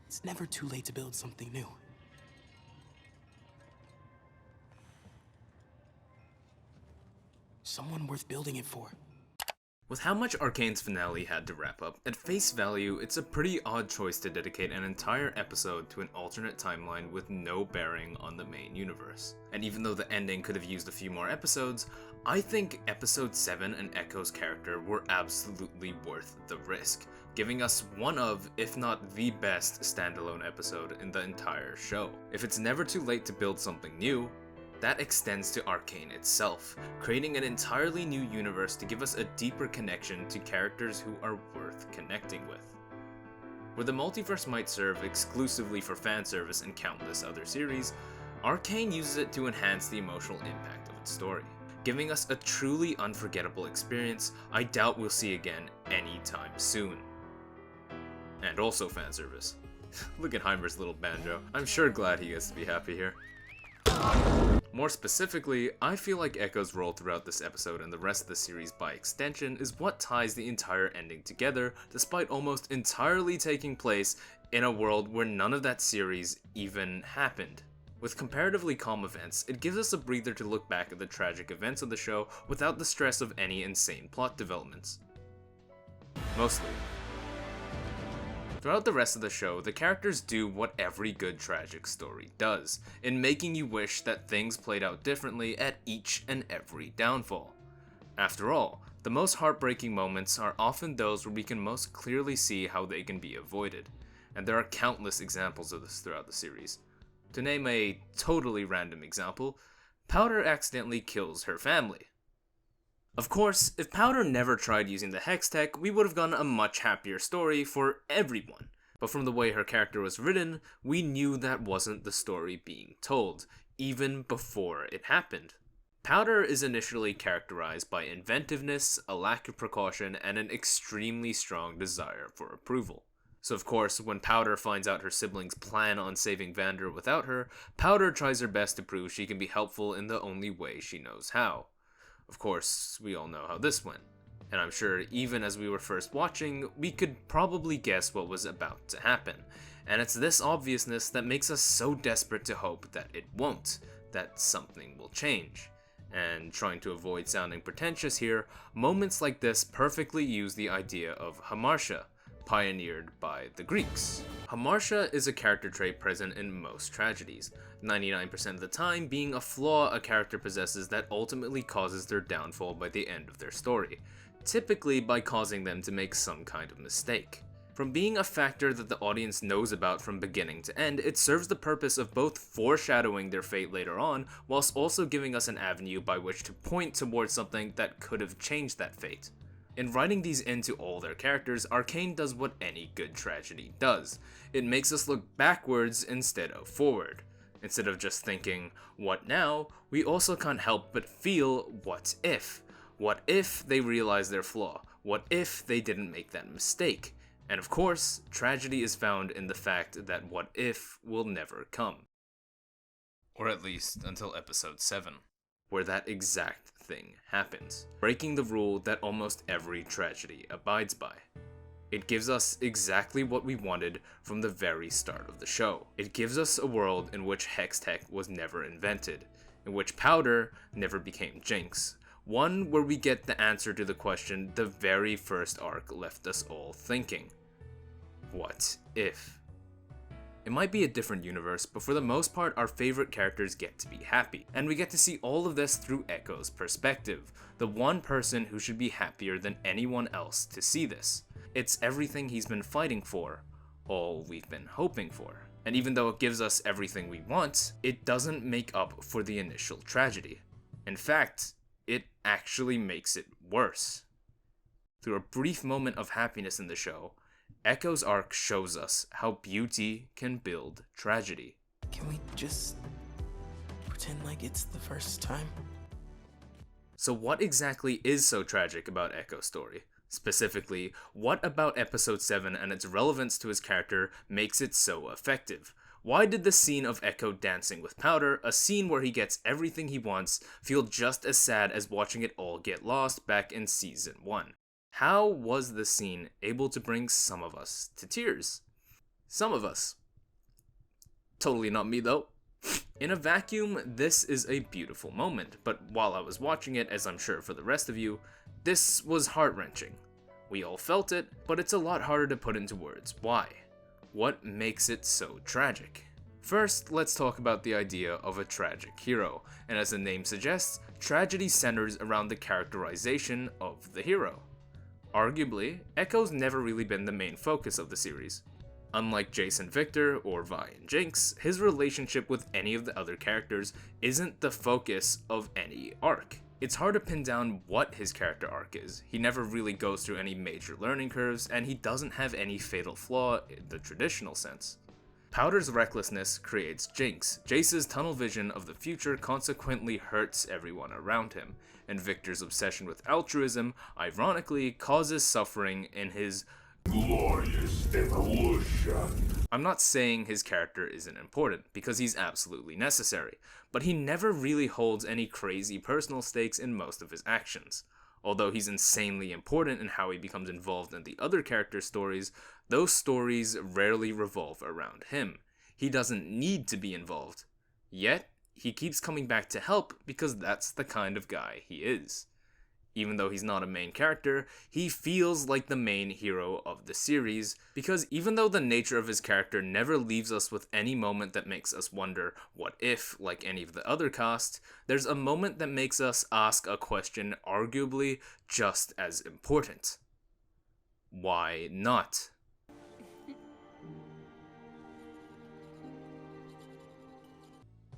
It's never too late to build something new. Someone worth building it for. With how much Arcane's finale had to wrap up, at face value, it's a pretty odd choice to dedicate an entire episode to an alternate timeline with no bearing on the main universe. And even though the ending could have used a few more episodes, I think episode 7 and Ekko's character were absolutely worth the risk, giving us one of, if not the best standalone episode in the entire show. If it's never too late to build something new, that extends to Arcane itself, creating an entirely new universe to give us a deeper connection to characters who are worth connecting with. Where the multiverse might serve exclusively for fan service and countless other series, Arcane uses it to enhance the emotional impact of its story, giving us a truly unforgettable experience I doubt we'll see again anytime soon. And also fan service. Look at Heimer's little banjo. I'm sure glad he gets to be happy here. More specifically, I feel like Ekko's role throughout this episode and the rest of the series by extension is what ties the entire ending together, despite almost entirely taking place in a world where none of that series even happened. With comparatively calm events, it gives us a breather to look back at the tragic events of the show without the stress of any insane plot developments. Mostly. Throughout the rest of the show, the characters do what every good tragic story does, in making you wish that things played out differently at each and every downfall. After all, the most heartbreaking moments are often those where we can most clearly see how they can be avoided, and there are countless examples of this throughout the series. To name a totally random example, Powder accidentally kills her family. Of course, if Powder never tried using the Hex tech, we would have gotten a much happier story for everyone. But from the way her character was written, we knew that wasn't the story being told, even before it happened. Powder is initially characterized by inventiveness, a lack of precaution, and an extremely strong desire for approval. So of course, when Powder finds out her siblings plan on saving Vander without her, Powder tries her best to prove she can be helpful in the only way she knows how. Of course, we all know how this went, and I'm sure even as we were first watching, we could probably guess what was about to happen, and it's this obviousness that makes us so desperate to hope that it won't, that something will change. And trying to avoid sounding pretentious here, moments like this perfectly use the idea of Hamartia, pioneered by the Greeks. Hamartia is a character trait present in most tragedies, 99% of the time being a flaw a character possesses that ultimately causes their downfall by the end of their story, typically by causing them to make some kind of mistake. From being a factor that the audience knows about from beginning to end, it serves the purpose of both foreshadowing their fate later on, whilst also giving us an avenue by which to point towards something that could have changed that fate. In writing these into all their characters, Arcane does what any good tragedy does. It makes us look backwards instead of forward. Instead of just thinking, what now, we also can't help but feel, what if? What if they realize their flaw? What if they didn't make that mistake? And of course, tragedy is found in the fact that what if will never come. Or at least until episode 7, where that exact thing happens, breaking the rule that almost every tragedy abides by. It gives us exactly what we wanted from the very start of the show. It gives us a world in which Hex Tech was never invented, in which Powder never became Jinx, one where we get the answer to the question the very first arc left us all thinking. What if? It might be a different universe, but for the most part our favorite characters get to be happy, and we get to see all of this through Ekko's perspective, the one person who should be happier than anyone else to see this. It's everything he's been fighting for, all we've been hoping for. And even though it gives us everything we want, it doesn't make up for the initial tragedy. In fact, it actually makes it worse. Through a brief moment of happiness in the show, Ekko's arc shows us how beauty can build tragedy. Can we just pretend like it's the first time? So what exactly is so tragic about Ekko's story? Specifically, what about episode 7 and its relevance to his character makes it so effective? Why did the scene of Ekko dancing with Powder, a scene where he gets everything he wants, feel just as sad as watching it all get lost back in season 1? How was the scene able to bring some of us to tears? Some of us. Totally not me though. In a vacuum, this is a beautiful moment, but while I was watching it, as I'm sure for the rest of you, this was heart-wrenching. We all felt it, but it's a lot harder to put into words. Why? What makes it so tragic? First, let's talk about the idea of a tragic hero, and as the name suggests, tragedy centers around the characterization of the hero. Arguably, Ekko's never really been the main focus of the series. Unlike Jace and Victor, or Vi and Jinx, his relationship with any of the other characters isn't the focus of any arc. It's hard to pin down what his character arc is. He never really goes through any major learning curves, and he doesn't have any fatal flaw in the traditional sense. Powder's recklessness creates Jinx. Jace's tunnel vision of the future consequently hurts everyone around him, and Victor's obsession with altruism, ironically, causes suffering in his glorious evolution. I'm not saying his character isn't important, because he's absolutely necessary, but he never really holds any crazy personal stakes in most of his actions. Although he's insanely important in how he becomes involved in the other characters' stories, those stories rarely revolve around him. He doesn't need to be involved. Yet, he keeps coming back to help because that's the kind of guy he is. Even though he's not a main character, he feels like the main hero of the series, because even though the nature of his character never leaves us with any moment that makes us wonder what if, like any of the other cast, there's a moment that makes us ask a question arguably just as important. Why not?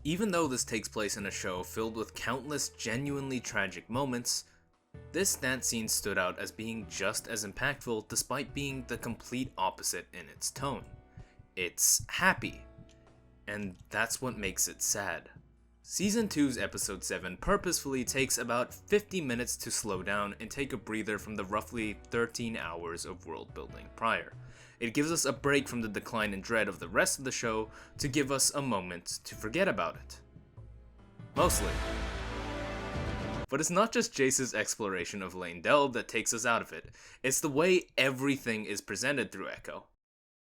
Even though this takes place in a show filled with countless genuinely tragic moments, this dance scene stood out as being just as impactful despite being the complete opposite in its tone. It's happy, and that's what makes it sad. Season 2's episode 7 purposefully takes about 50 minutes to slow down and take a breather from the roughly 13 hours of world building prior. It gives us a break from the decline and dread of the rest of the show to give us a moment to forget about it. Mostly. But it's not just Jace's exploration of Lane Delve that takes us out of it, it's the way everything is presented through Ekko.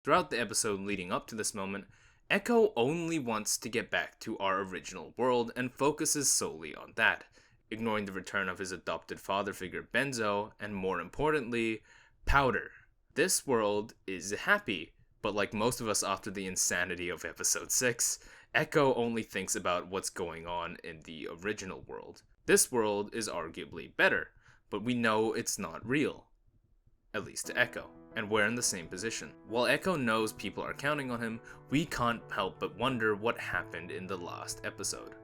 Throughout the episode leading up to this moment, Ekko only wants to get back to our original world and focuses solely on that, ignoring the return of his adopted father figure Benzo, and more importantly, Powder. This world is happy, but like most of us after the insanity of episode 6, Ekko only thinks about what's going on in the original world. This world is arguably better, but we know it's not real. At least to Ekko, and we're in the same position. While Ekko knows people are counting on him, we can't help but wonder what happened in the last episode.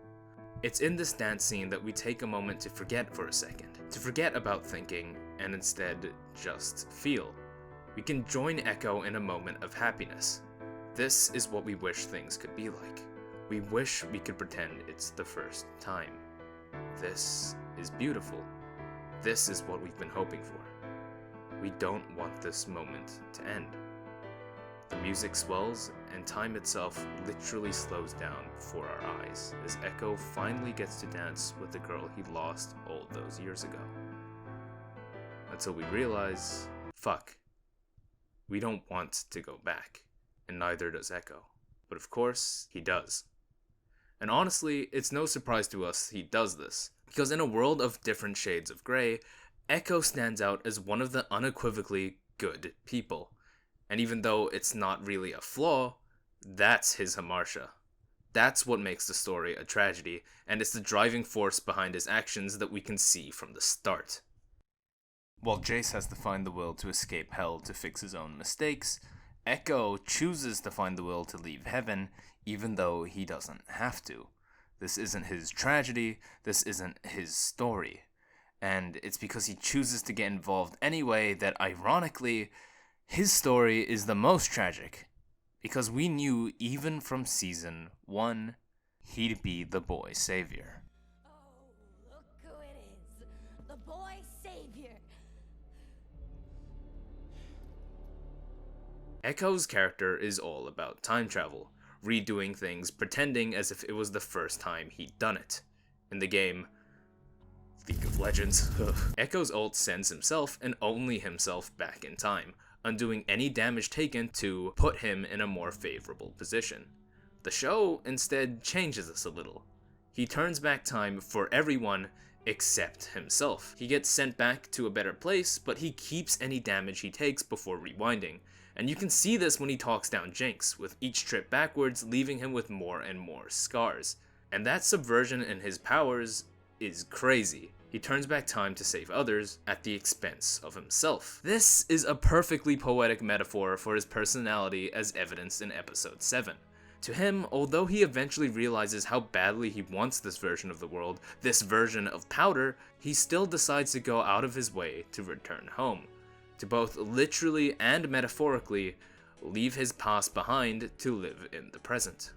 It's in this dance scene that we take a moment to forget for a second, to forget about thinking, and instead just feel. We can join Ekko in a moment of happiness. This is what we wish things could be like. We wish we could pretend it's the first time. This is beautiful. This is what we've been hoping for. We don't want this moment to end. The music swells, and time itself literally slows down before our eyes as Ekko finally gets to dance with the girl he lost all those years ago. Until we realize, fuck, we don't want to go back, and neither does Ekko. But of course, he does. And honestly, it's no surprise to us he does this, because in a world of different shades of grey, Ekko stands out as one of the unequivocally good people. And even though it's not really a flaw, that's his Hamartia. That's what makes the story a tragedy, and it's the driving force behind his actions that we can see from the start. While Jace has to find the will to escape hell to fix his own mistakes, Ekko chooses to find the will to leave heaven, even though he doesn't have to. This isn't his tragedy, this isn't his story. And it's because he chooses to get involved anyway that, ironically, his story is the most tragic. Because we knew even from season 1, he'd be the Boy Saviour. Oh, look who it is! The Boy Saviour! Ekko's character is all about time travel, redoing things, pretending as if it was the first time he'd done it. In the game League of Legends, Ekko's ult sends himself and only himself back in time, undoing any damage taken to put him in a more favorable position. The show instead changes this a little. He turns back time for everyone except himself. He gets sent back to a better place, but he keeps any damage he takes before rewinding. And you can see this when he talks down Jinx, with each trip backwards leaving him with more and more scars. And that subversion in his powers is crazy. He turns back time to save others at the expense of himself. This is a perfectly poetic metaphor for his personality as evidenced in episode 7. To him, although he eventually realizes how badly he wants this version of the world, this version of Powder, he still decides to go out of his way to return home, to both literally and metaphorically leave his past behind to live in the present.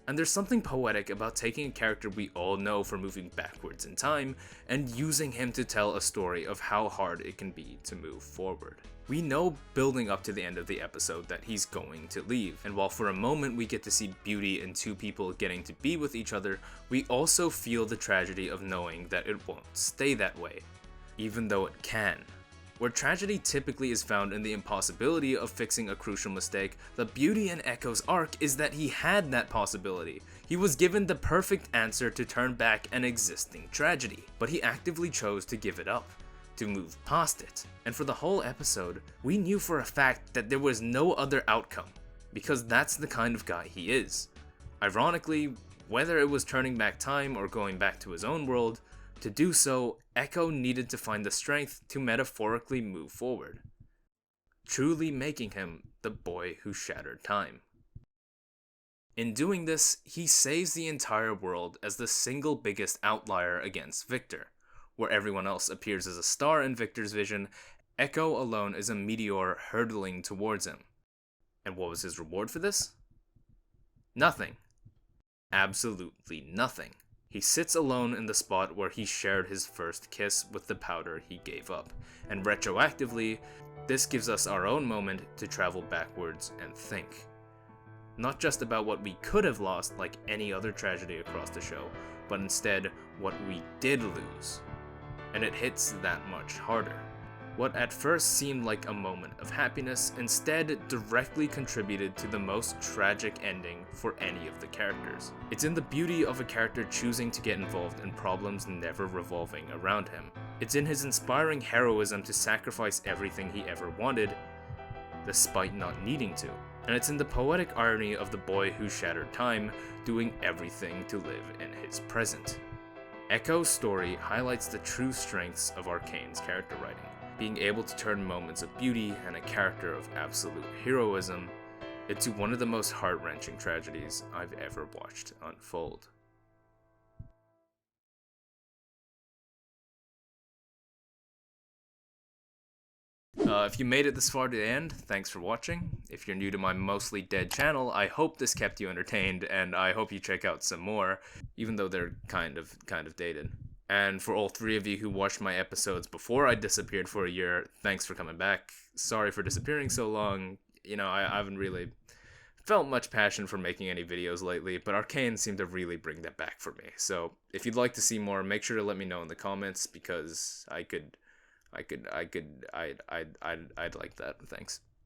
And there's something poetic about taking a character we all know for moving backwards in time and using him to tell a story of how hard it can be to move forward. We know building up to the end of the episode that he's going to leave, and while for a moment we get to see beauty in two people getting to be with each other, we also feel the tragedy of knowing that it won't stay that way, even though it can. Where tragedy typically is found in the impossibility of fixing a crucial mistake, the beauty in Ekko's arc is that he had that possibility. He was given the perfect answer to turn back an existing tragedy, but he actively chose to give it up, to move past it. And for the whole episode, we knew for a fact that there was no other outcome, because that's the kind of guy he is. Ironically, whether it was turning back time or going back to his own world, to do so, Ekko needed to find the strength to metaphorically move forward, truly making him the boy who shattered time. In doing this, he saves the entire world as the single biggest outlier against Victor. Where everyone else appears as a star in Victor's vision, Ekko alone is a meteor hurtling towards him. And what was his reward for this? Nothing. Absolutely nothing. He sits alone in the spot where he shared his first kiss with the powder he gave up, and retroactively, this gives us our own moment to travel backwards and think. Not just about what we could have lost like any other tragedy across the show, but instead what we did lose. And it hits that much harder. What at first seemed like a moment of happiness instead directly contributed to the most tragic ending for any of the characters. It's in the beauty of a character choosing to get involved in problems never revolving around him. It's in his inspiring heroism to sacrifice everything he ever wanted, despite not needing to. And it's in the poetic irony of the boy who shattered time, doing everything to live in his present. Ekko's story highlights the true strengths of Arcane's character writing, being able to turn moments of beauty and a character of absolute heroism into one of the most heart-wrenching tragedies I've ever watched unfold. If you made it this far to the end, thanks for watching. If you're new to my mostly dead channel, I hope this kept you entertained, and I hope you check out some more, even though they're kind of dated. And for all three of you who watched my episodes before I disappeared for a year, thanks for coming back. Sorry for disappearing so long. You know, I haven't really felt much passion for making any videos lately, but Arcane seemed to really bring that back for me. So if you'd like to see more, make sure to let me know in the comments, because I'd like that. Thanks.